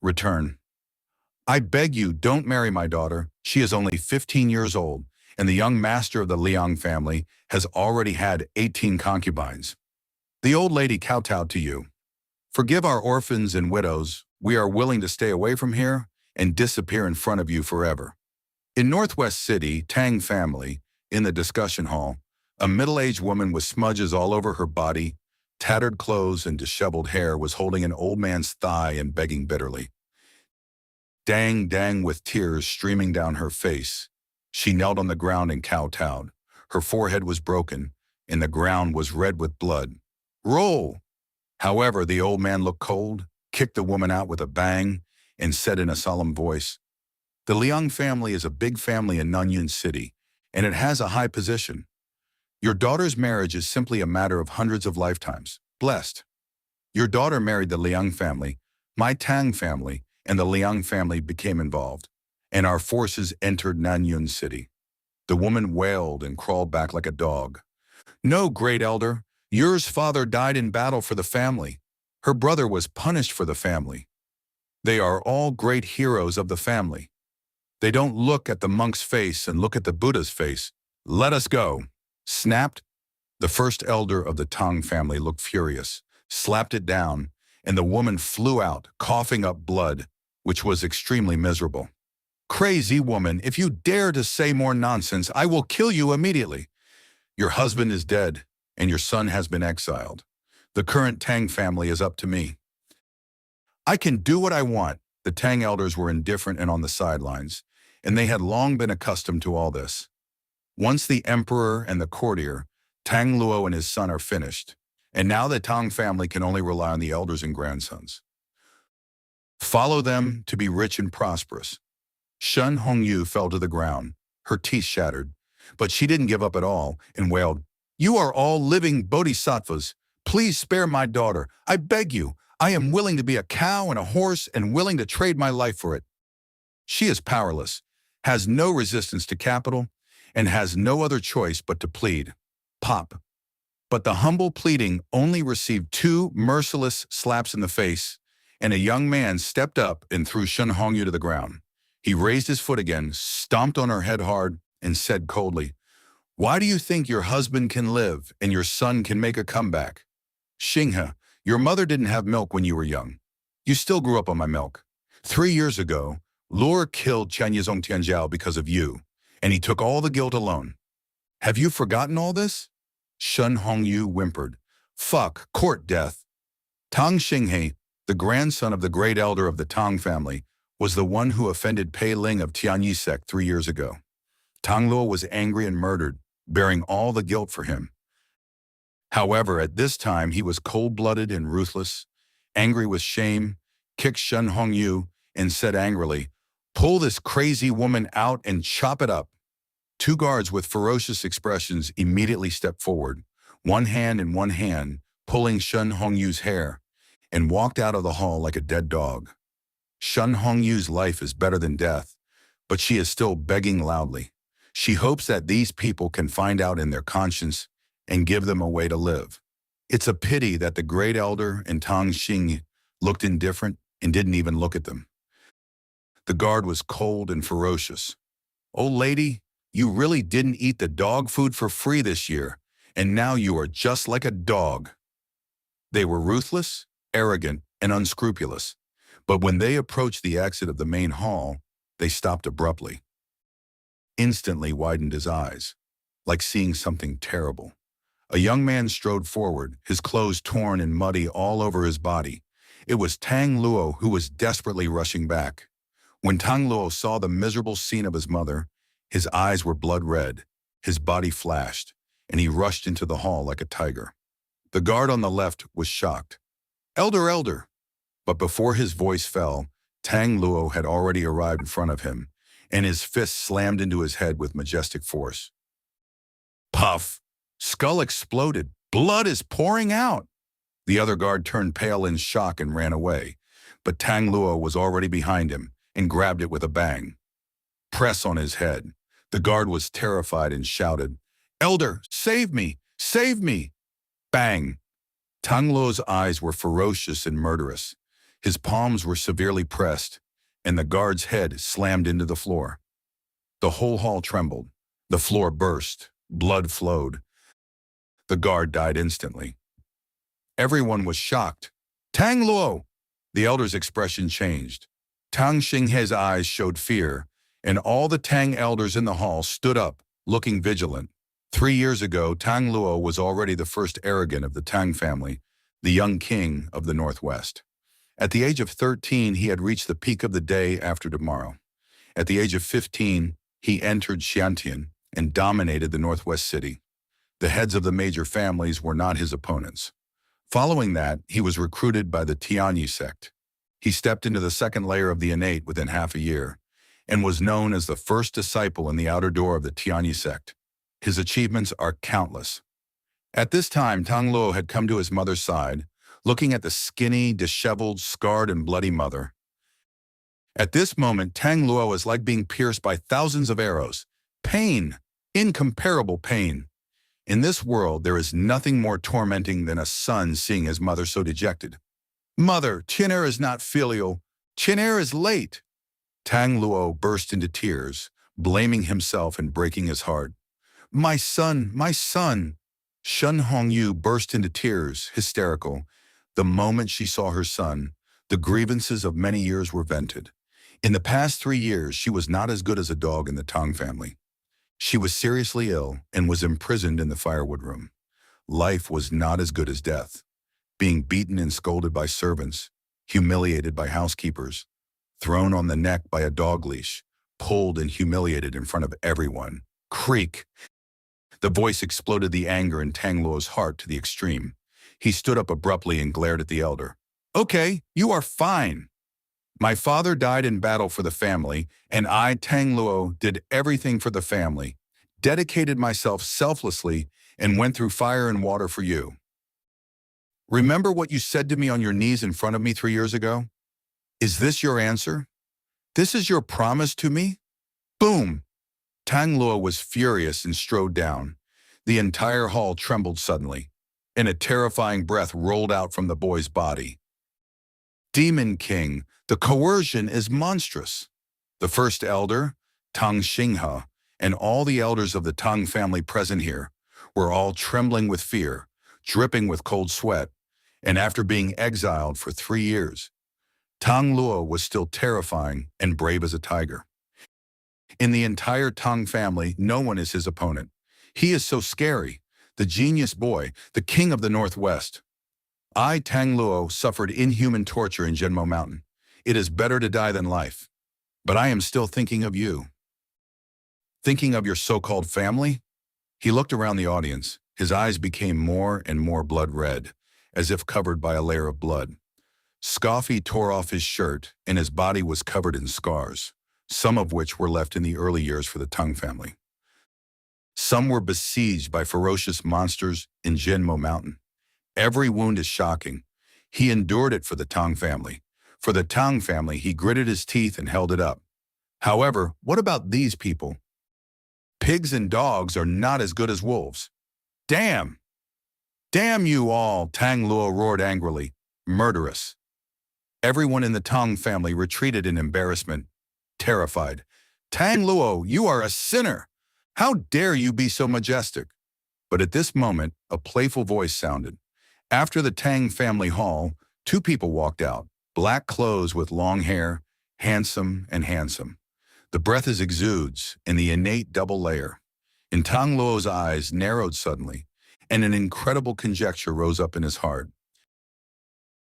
Return. I beg you, don't marry my daughter. She is only 15 years old, and the young master of the Liang family has already had 18 concubines. The old lady kowtowed to you. Forgive our orphans and widows. We are willing to stay away from here and disappear in front of you forever. In Northwest City, Tang family, in the discussion hall, a middle-aged woman with smudges all over her body, tattered clothes and disheveled hair was holding an old man's thigh and begging bitterly. Dang, dang, with tears streaming down her face. She knelt on the ground and kowtowed. Her forehead was broken, and the ground was red with blood. Roll! However, the old man looked cold, kicked the woman out with a bang, and said in a solemn voice, "The Liang family is a big family in Nanyun City, and it has a high position. Your daughter's marriage is simply a matter of hundreds of lifetimes. Blessed. Your daughter married the Liang family, my Tang family, and the Liang family became involved, and our forces entered Nanyun City." The woman wailed and crawled back like a dog. "No, great elder. Yours father died in battle for the family. Her brother was punished for the family. They are all great heroes of the family. They don't look at the monk's face and look at the Buddha's face. Let us go." Snapped. The first elder of the Tang family looked furious, slapped it down, and the woman flew out, coughing up blood, which was extremely miserable. "Crazy woman, if you dare to say more nonsense, I will kill you immediately. Your husband is dead, and your son has been exiled. The current Tang family is up to me. I can do what I want." The Tang elders were indifferent and on the sidelines, and they had long been accustomed to all this. Once the emperor and the courtier, Tang Luo and his son, are finished, and now the Tang family can only rely on the elders and grandsons. Follow them to be rich and prosperous. Shen Hongyu fell to the ground, her teeth shattered, but she didn't give up at all and wailed, "You are all living bodhisattvas. Please spare my daughter. I beg you. I am willing to be a cow and a horse and willing to trade my life for it. She is powerless, has no resistance to capital, and has no other choice but to plead." Pop. But the humble pleading only received 2 merciless slaps in the face, and a young man stepped up and threw Shen Hongyu to the ground. He raised his foot again, stomped on her head hard, and said coldly, "Why do you think your husband can live and your son can make a comeback? Xinghe, your mother didn't have milk when you were young. You still grew up on my milk. 3 years ago, Lure killed Chen Yizong Tianzhao because of you, and he took all the guilt alone. Have you forgotten all this?" Shen Hongyu whimpered, "Fuck, court death." Tang Xinghe, the grandson of the great elder of the Tang family, was the one who offended Pei Ling of Tianyi sect 3 years ago. Tang Luo was angry and murdered, bearing all the guilt for him. However, at this time he was cold-blooded and ruthless, angry with shame, kicked Shen Hongyu, and said angrily, "Pull this crazy woman out and chop it up." 2 guards with ferocious expressions immediately stepped forward, one hand in one hand, pulling Shen Hongyu's hair, and walked out of the hall like a dead dog. Shen Hongyu's life is better than death, but she is still begging loudly. She hopes that these people can find out in their conscience and give them a way to live. It's a pity that the great elder and Tang Xing looked indifferent and didn't even look at them. The guard was cold and ferocious. "Old lady, you really didn't eat the dog food for free this year, and now you are just like a dog." They were ruthless, arrogant, and unscrupulous, but when they approached the exit of the main hall, they stopped abruptly. Instantly widened his eyes, like seeing something terrible. A young man strode forward, his clothes torn and muddy all over his body. It was Tang Luo, who was desperately rushing back. When Tang Luo saw the miserable scene of his mother, his eyes were blood red, his body flashed, and he rushed into the hall like a tiger. The guard on the left was shocked. "Elder, elder!" But before his voice fell, Tang Luo had already arrived in front of him, and his fist slammed into his head with majestic force. Puff! Skull exploded. Blood is pouring out. The other guard turned pale in shock and ran away, but Tang Luo was already behind him and grabbed it with a bang. Press on his head. The guard was terrified and shouted, "Elder, save me! Save me!" Bang! Tang Luo's eyes were ferocious and murderous. His palms were severely pressed, and the guard's head slammed into the floor. The whole hall trembled. The floor burst. Blood flowed. The guard died instantly. Everyone was shocked. Tang Luo! The elder's expression changed. Tang Xinghe's eyes showed fear, and all the Tang elders in the hall stood up, looking vigilant. 3 years ago, Tang Luo was already the first arrogant of the Tang family, the young king of the Northwest. At the age of 13, he had reached the peak of the day after tomorrow. At the age of 15, he entered Xiantian and dominated the Northwest city. The heads of the major families were not his opponents. Following that, he was recruited by the Tianyi sect. He stepped into the second layer of the innate within half a year, and was known as the first disciple in the outer door of the Tianyi sect. His achievements are countless. At this time, Tang Luo had come to his mother's side, looking at the skinny, disheveled, scarred, and bloody mother. At this moment, Tang Luo was like being pierced by thousands of arrows. Pain, incomparable pain. In this world, there is nothing more tormenting than a son seeing his mother so dejected. Mother, Qin'er is not filial. Qin'er is late. Tang Luo burst into tears, blaming himself and breaking his heart. My son, my son. Shen Hongyu burst into tears, hysterical. The moment she saw her son, the grievances of many years were vented. In the past 3 years, she was not as good as a dog in the Tang family. She was seriously ill and was imprisoned in the firewood room. Life was not as good as death. Being beaten and scolded by servants, humiliated by housekeepers, thrown on the neck by a dog leash, pulled and humiliated in front of everyone. Creak! The voice exploded the anger in Tang Luo's heart to the extreme. He stood up abruptly and glared at the elder. Okay, you are fine. My father died in battle for the family, and I, Tang Luo, did everything for the family, dedicated myself selflessly, and went through fire and water for you. Remember what you said to me on your knees in front of me 3 years ago? Is this your answer? This is your promise to me? Boom! Tang Luo was furious and strode down. The entire hall trembled suddenly, and a terrifying breath rolled out from the boy's body. Demon King, the coercion is monstrous. The first elder, Tang Xinghe, and all the elders of the Tang family present here were all trembling with fear, dripping with cold sweat, and after being exiled for 3 years, Tang Luo was still terrifying and brave as a tiger. In the entire Tang family, no one is his opponent. He is so scary, the genius boy, the king of the Northwest. I, Tang Luo, suffered inhuman torture in Zhenmo Mountain. It is better to die than life. But I am still thinking of you. Thinking of your so-called family? He looked around the audience. His eyes became more and more blood red, as if covered by a layer of blood. Scoffy tore off his shirt, and his body was covered in scars, some of which were left in the early years for the Tang family. Some were besieged by ferocious monsters in Zhenmo Mountain. Every wound is shocking. He endured it for the Tang family. For the Tang family, he gritted his teeth and held it up. However, what about these people? Pigs and dogs are not as good as wolves. Damn! Damn you all, Tang Luo roared angrily. Murderous. Everyone in the Tang family retreated in embarrassment, terrified. Tang Luo, you are a sinner! How dare you be so majestic? But at this moment, a playful voice sounded. After the Tang family hall, 2 people walked out, black clothes with long hair, handsome and handsome. The breath is exudes in the innate double layer. In Tang Luo's eyes narrowed suddenly, and an incredible conjecture rose up in his heart.